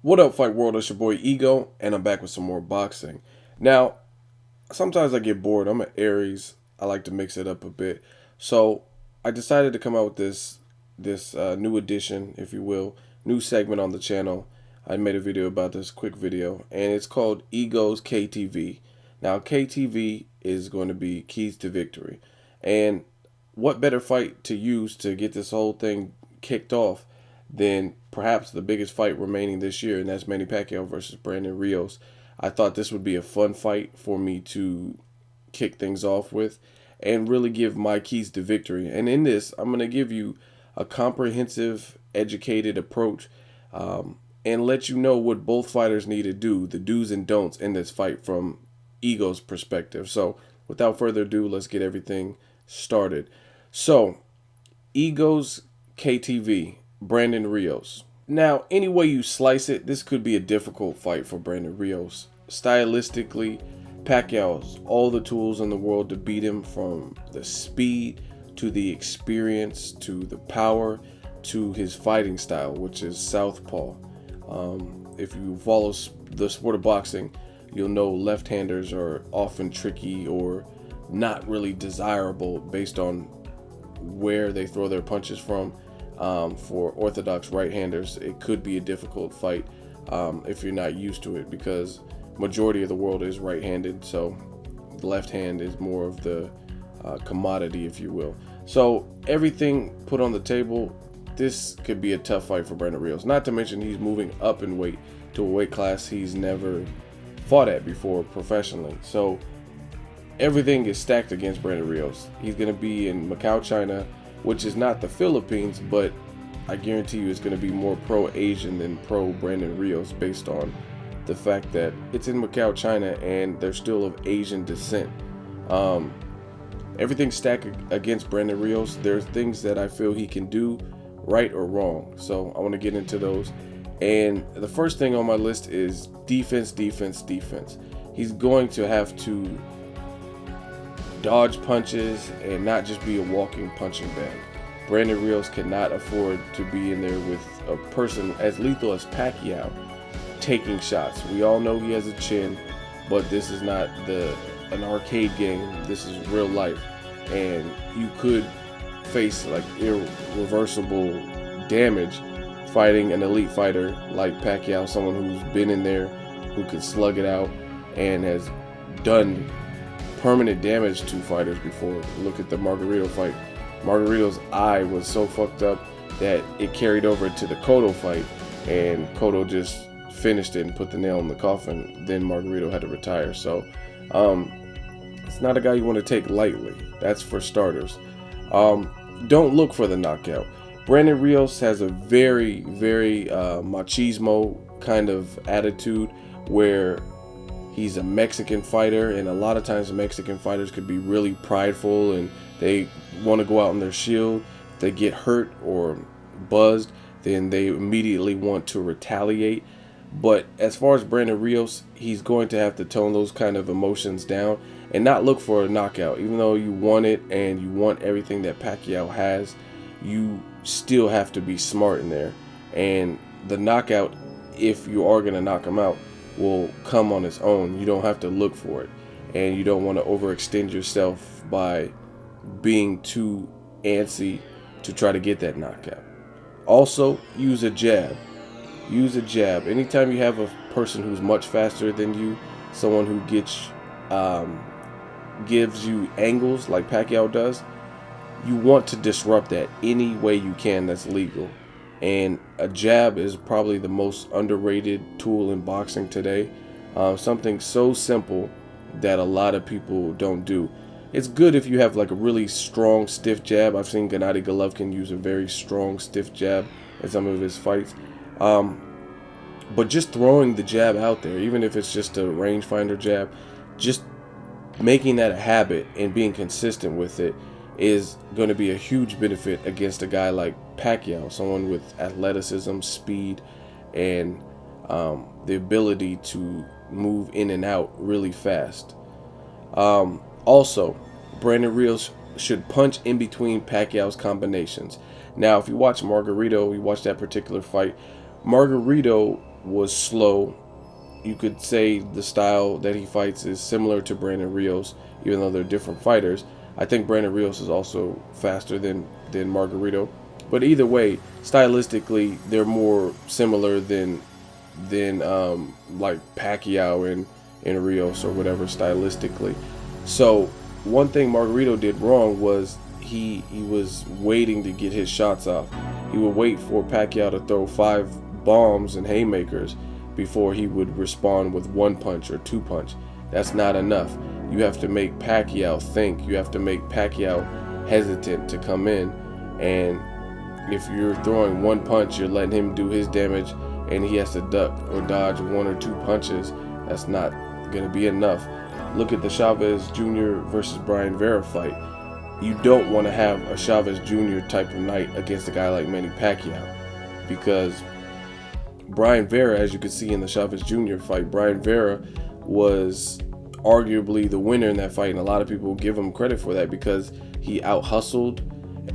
What up, Fight World? It's your boy Ego, and I'm back with some more boxing. Now, sometimes I get bored. I'm an Aries. I like to mix it up a bit. So I decided to come out with this new edition, if you will, new segment on the channel. I made a video about this, quick video, and it's called Ego's KTV. Now, KTV is going to be keys to victory. And what better fight to use to get this whole thing kicked off than perhaps the biggest fight remaining this year, and that's Manny Pacquiao versus Brandon Rios. I thought this would be a fun fight for me to kick things off with and really give my keys to victory. And in this, I'm going to give you a comprehensive, educated approach and let you know what both fighters need to do, the do's and don'ts in this fight from Ego's perspective. So without further ado, let's get everything started. So, Ego's KTV, Brandon Rios. Now, any way you slice it, this could be a difficult fight for Brandon Rios. Stylistically, Pacquiao has all the tools in the world to beat him, from the speed to the experience to the power to his fighting style, which is southpaw. If you follow the sport of boxing, you'll know left-handers are often tricky or not really desirable based on where they throw their punches from. For orthodox right-handers, it could be a difficult fight if you're not used to it, because majority of the world is right-handed, so the left hand is more of the commodity, if you will. So everything put on the table, this could be a tough fight for Brandon Rios. Not to mention he's moving up in weight to a weight class he's never fought at before professionally. So everything is stacked against Brandon Rios. He's going to be in Macau, China, which is not the Philippines, but I guarantee you it's going to be more pro-Asian than pro-Brandon Rios, based on the fact that it's in Macau, China, and they're still of Asian descent. Everything's stacked against Brandon Rios. There's things that I feel he can do, right or wrong. So I want to get into those. And the first thing on my list is defense, defense, defense. He's going to have to dodge punches and not just be a walking punching bag. Brandon Rios cannot afford to be in there with a person as lethal as Pacquiao taking shots. We all know he has a chin, but this is not an arcade game. This is real life, and you could face like irreversible damage fighting an elite fighter like Pacquiao, someone who's been in there, who can slug it out and has done permanent damage to fighters before. Look at the Margarito fight. Margarito's eye was so fucked up that it carried over to the Cotto fight, and Cotto just finished it and put the nail in the coffin. Then Margarito had to retire. So it's not a guy you want to take lightly, that's for starters. Don't look for the knockout. Brandon Rios has a very, very machismo kind of attitude, where he's a Mexican fighter, and a lot of times Mexican fighters could be really prideful and they want to go out on their shield. If they get hurt or buzzed, then they immediately want to retaliate. But as far as Brandon Rios, he's going to have to tone those kind of emotions down and not look for a knockout. Even though you want it and you want everything that Pacquiao has, you still have to be smart in there. And the knockout, if you are going to knock him out, will come on its own. You don't have to look for it, and you don't want to overextend yourself by being too antsy to try to get that knockout. Also, use a jab. Use a jab. Anytime you have a person who's much faster than you, someone who gives you angles like Pacquiao does, you want to disrupt that any way you can that's legal. And a jab is probably the most underrated tool in boxing today. Something so simple that a lot of people don't do. It's good if you have like a really strong, stiff jab. I've seen Gennady Golovkin use a very strong, stiff jab in some of his fights. But just throwing the jab out there, even if it's just a rangefinder jab, just making that a habit and being consistent with it is going to be a huge benefit against a guy like Pacquiao, someone with athleticism, speed, and the ability to move in and out really fast. Also, Brandon Rios should punch in between Pacquiao's combinations. Now, if you watch Margarito, you watch that particular fight, Margarito was slow. You could say the style that he fights is similar to Brandon Rios, even though they're different fighters. I think Brandon Rios is also faster than Margarito, but either way, stylistically, they're more similar than like Pacquiao and Rios or whatever stylistically. So one thing Margarito did wrong was he was waiting to get his shots off. He would wait for Pacquiao to throw 5 bombs and haymakers before he would respond with 1 punch or 2 punch. That's not enough. You have to make Pacquiao think. You have to make Pacquiao hesitant to come in. And if you're throwing 1 punch, you're letting him do his damage and he has to duck or dodge 1 or 2 punches. That's not going to be enough. Look at the Chavez Jr. versus Brian Vera fight. You don't want to have a Chavez Jr. type of night against a guy like Manny Pacquiao, because Brian Vera, as you can see in the Chavez Jr. fight, Brian Vera was arguably the winner in that fight, and a lot of people give him credit for that because he out-hustled,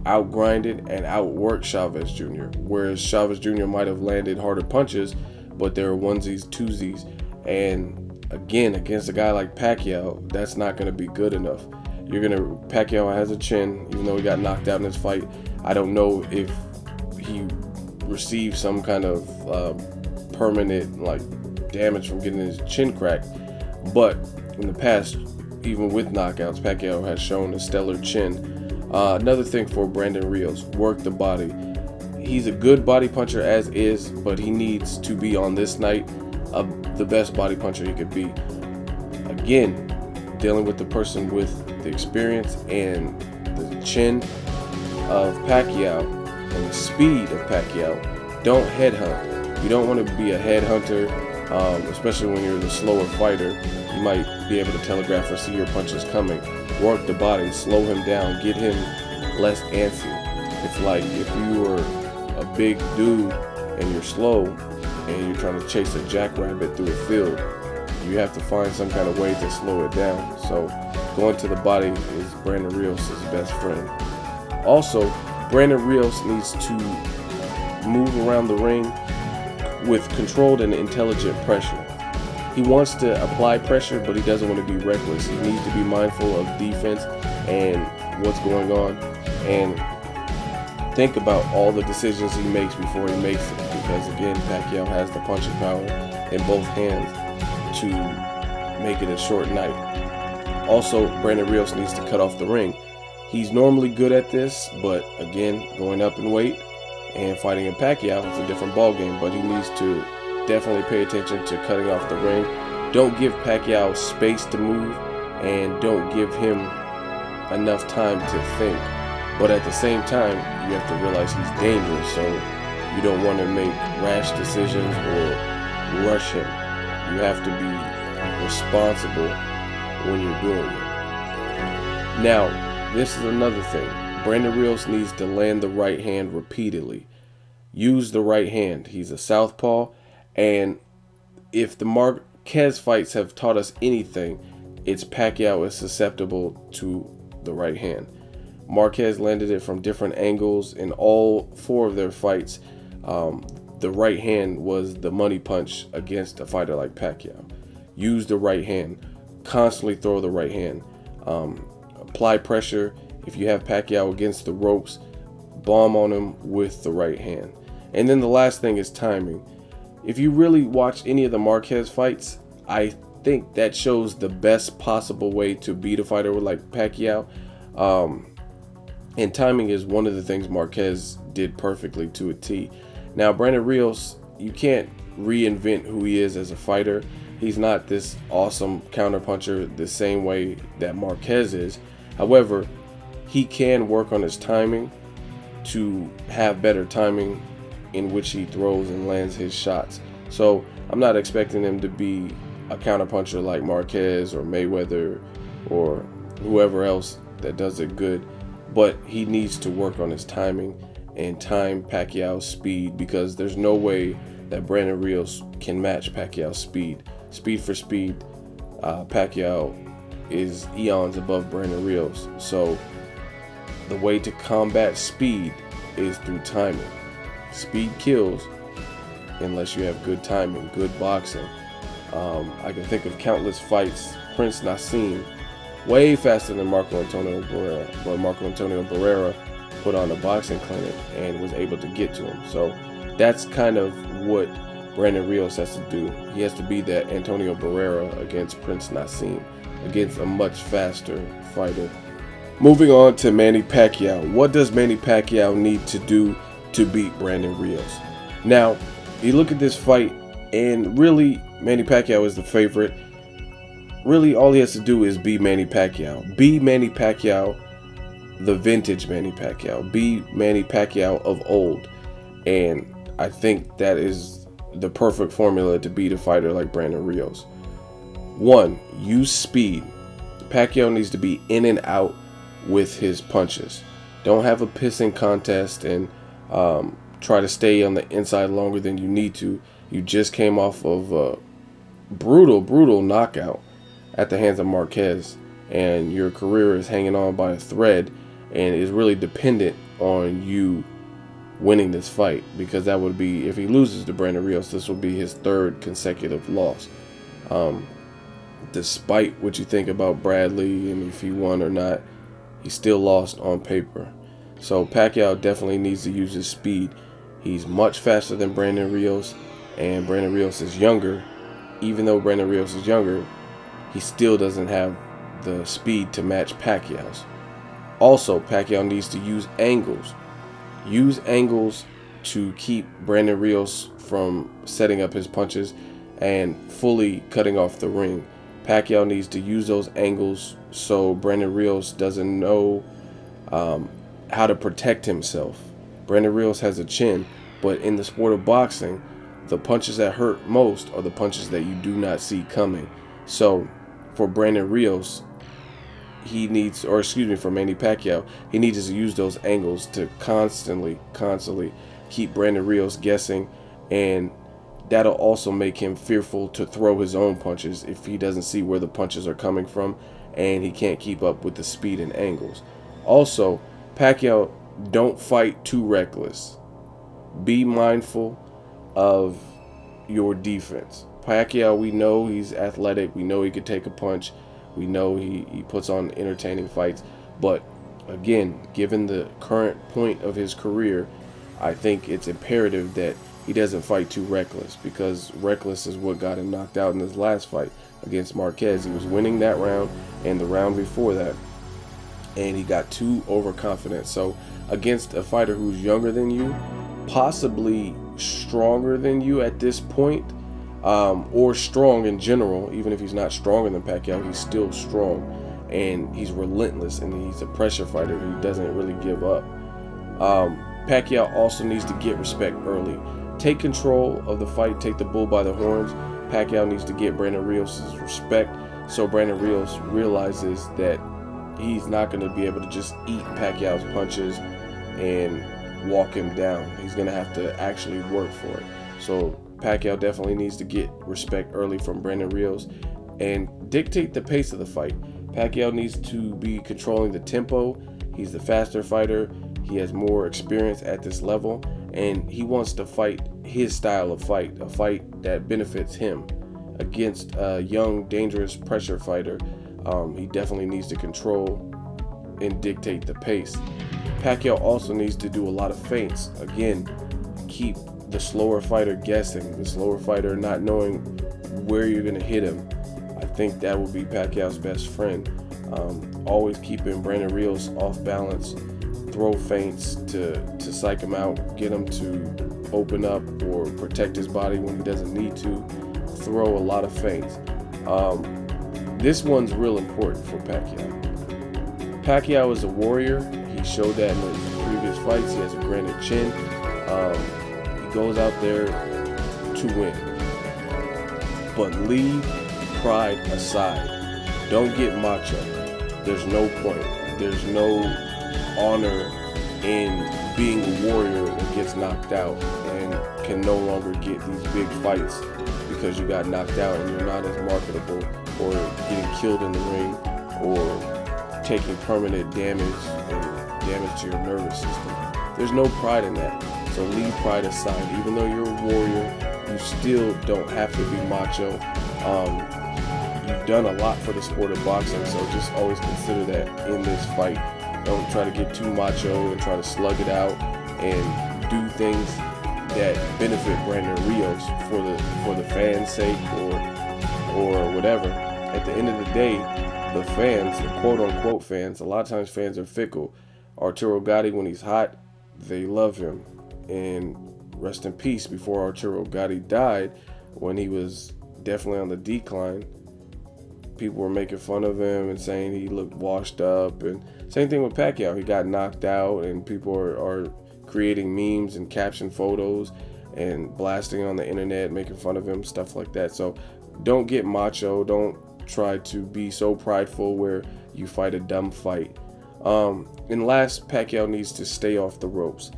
out-grinded, and outworked Chavez Jr., whereas Chavez Jr. might have landed harder punches, but there are onesies, twosies, and again, against a guy like Pacquiao, that's not going to be good enough. Pacquiao has a chin, even though he got knocked out in this fight. I don't know if he received some kind of permanent damage from getting his chin cracked, but in the past, even with knockouts, Pacquiao has shown a stellar chin. Another thing for Brandon Rios, work the body. He's a good body puncher as is, but he needs to be on this night the best body puncher he could be. Again, dealing with the person with the experience and the chin of Pacquiao and the speed of Pacquiao. Don't headhunt. You don't want to be a headhunter, especially when you're the slower fighter. You might be able to telegraph or see your punches coming. Work the body, slow him down, get him less antsy. It's like if you were a big dude and you're slow and you're trying to chase a jackrabbit through a field, you have to find some kind of way to slow it down. So going to the body is Brandon Rios' best friend. Also, Brandon Rios needs to move around the ring with controlled and intelligent pressure. He wants to apply pressure, but he doesn't want to be reckless. He needs to be mindful of defense and what's going on, and think about all the decisions he makes before he makes it, because again, Pacquiao has the punching power in both hands to make it a short night. Also, Brandon Rios needs to cut off the ring. He's normally good at this, but again, going up in weight and fighting a Pacquiao, it's a different ballgame, but he needs to definitely pay attention to cutting off the ring. Don't give Pacquiao space to move, and don't give him enough time to think. But at the same time, you have to realize he's dangerous, so you don't want to make rash decisions or rush him. You have to be responsible when you're doing it. Now, this is another thing. Brandon Rios needs to land the right hand repeatedly. Use the right hand. He's a southpaw, and if the Marquez fights have taught us anything, it's Pacquiao is susceptible to the right hand. Marquez landed it from different angles in all 4 of their fights. The right hand was the money punch against a fighter like Pacquiao. Use the right hand. Constantly throw the right hand. Apply pressure. If you have Pacquiao against the ropes, bomb on him with the right hand. And then the last thing is timing. If you really watch any of the Marquez fights, I think that shows the best possible way to beat a fighter like Pacquiao. And timing is one of the things Marquez did perfectly to a T. Now, Brandon Rios, you can't reinvent who he is as a fighter. He's not this awesome counterpuncher the same way that Marquez is. However, he can work on his timing to have better timing in which he throws and lands his shots. So I'm not expecting him to be a counterpuncher like Marquez or Mayweather or whoever else that does it good, but he needs to work on his timing and time Pacquiao's speed, because there's no way that Brandon Rios can match Pacquiao's speed. Speed for speed, Pacquiao is eons above Brandon Rios. So the way to combat speed is through timing. Speed kills, unless you have good timing, good boxing. I can think of countless fights. Prince Nassim, way faster than Marco Antonio Barrera, but Marco Antonio Barrera put on a boxing clinic and was able to get to him. So that's kind of what Brandon Rios has to do. He has to be that Antonio Barrera against Prince Nassim, against a much faster fighter. Moving on to Manny Pacquiao. What does Manny Pacquiao need to do to beat Brandon Rios? Now, you look at this fight, and really, Manny Pacquiao is the favorite. Really, all he has to do is be Manny Pacquiao. Be Manny Pacquiao, the vintage Manny Pacquiao. Be Manny Pacquiao of old. And I think that is the perfect formula to beat a fighter like Brandon Rios. 1, use speed. Pacquiao needs to be in and out with his punches. Don't have a pissing contest and try to stay on the inside longer than you need to. You just came off of a brutal knockout at the hands of Marquez, and your career is hanging on by a thread and is really dependent on you winning this fight, because that would be, if he loses to Brandon Rios, this will be his 3rd consecutive loss. Despite what you think about Bradley and if he won or not, he still lost on paper. So Pacquiao definitely needs to use his speed. He's much faster than Brandon Rios, and Brandon Rios is younger. Even though Brandon Rios is younger, he still doesn't have the speed to match Pacquiao's. Also, Pacquiao needs to use angles. Use angles to keep Brandon Rios from setting up his punches and fully cutting off the ring. Pacquiao needs to use those angles so Brandon Rios doesn't know how to protect himself. Brandon Rios has a chin, but in the sport of boxing, the punches that hurt most are the punches that you do not see coming. So for Brandon Rios, for Manny Pacquiao, he needs to use those angles to constantly keep Brandon Rios guessing, and that'll also make him fearful to throw his own punches if he doesn't see where the punches are coming from and he can't keep up with the speed and angles. Also, Pacquiao, don't fight too reckless. Be mindful of your defense. Pacquiao, we know he's athletic. We know he could take a punch. We know he puts on entertaining fights. But again, given the current point of his career, I think it's imperative that he doesn't fight too reckless, because reckless is what got him knocked out in his last fight against Marquez. He was winning that round and the round before that, and he got too overconfident. So against a fighter who's younger than you, possibly stronger than you at this point, or strong in general, even if he's not stronger than Pacquiao, he's still strong, and he's relentless, and he's a pressure fighter. He doesn't really give up. Pacquiao also needs to get respect early. Take control of the fight, take the bull by the horns. Pacquiao needs to get Brandon Rios' respect, so Brandon Rios realizes that he's not going to be able to just eat Pacquiao's punches and walk him down. He's going to have to actually work for it. So Pacquiao definitely needs to get respect early from Brandon Rios and dictate the pace of the fight. Pacquiao needs to be controlling the tempo. He's the faster fighter. He has more experience at this level, and he wants to fight his style of fight, a fight that benefits him. Against a young, dangerous pressure fighter, he definitely needs to control and dictate the pace. Pacquiao also needs to do a lot of feints. Again, keep the slower fighter guessing, the slower fighter not knowing where you're going to hit him. I think that will be Pacquiao's best friend. Always keeping Brandon Rios off balance, throw feints to psych him out, get him to open up or protect his body when he doesn't need to. Throw a lot of feints. This one's real important for Pacquiao. Pacquiao is a warrior. He showed that in his previous fights. He has a granite chin. He goes out there to win. But leave pride aside. Don't get macho. There's no point. There's no honor in being a warrior that gets knocked out and can no longer get these big fights because you got knocked out and you're not as marketable, or getting killed in the ring, or taking permanent damage and damage to your nervous system. There's no pride in that. So leave pride aside. Even though you're a warrior, you still don't have to be macho. You've done a lot for the sport of boxing, so just always consider that in this fight. Don't try to get too macho and try to slug it out and do things that benefit Brandon Rios for the fans' sake or whatever. At the end of the day, the fans, the quote-unquote fans, a lot of times fans are fickle. Arturo Gatti, when he's hot, they love him. And rest in peace, before Arturo Gatti died, when he was definitely on the decline, people were making fun of him and saying he looked washed up. And same thing with Pacquiao. He got knocked out, and people are creating memes and caption photos and blasting on the internet, making fun of him, stuff like that. So don't get macho. Don't try to be so prideful where you fight a dumb fight. And last, Pacquiao needs to stay off the ropes.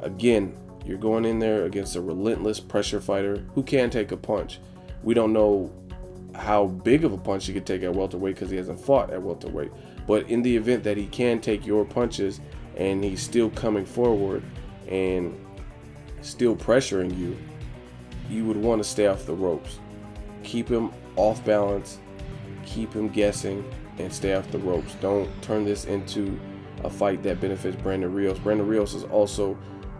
Again, you're going in there against a relentless pressure fighter who can take a punch. We don't know how big of a punch he could take at welterweight because he hasn't fought at welterweight. But in the event that he can take your punches and he's still coming forward and still pressuring you, you would want to stay off the ropes. Keep him off balance, keep him guessing, and stay off the ropes. Don't turn this into a fight that benefits Brandon Rios. Brandon Rios is also,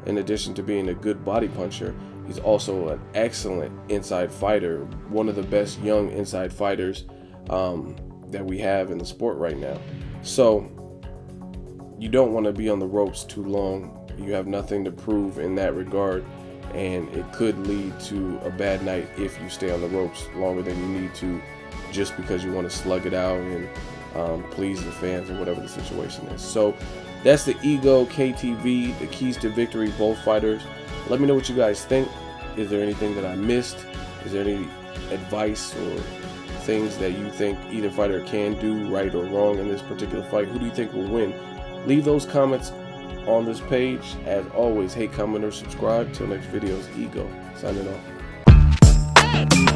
in addition to being a good body puncher, he's also an excellent inside fighter, one of the best young inside fighters that we have in the sport right now. So you don't want to be on the ropes too long. You have nothing to prove in that regard, and it could lead to a bad night if you stay on the ropes longer than you need to, just because you want to slug it out and please the fans or whatever the situation is. So that's the Ego KTV, the keys to victory, both fighters. Let me know what you guys think. Is there anything that I missed? Is there any advice or things that you think either fighter can do right or wrong in this particular fight? Who do you think will win? Leave those comments on this page. As always, hate, comment, or subscribe. Till next video, is Ego signing off.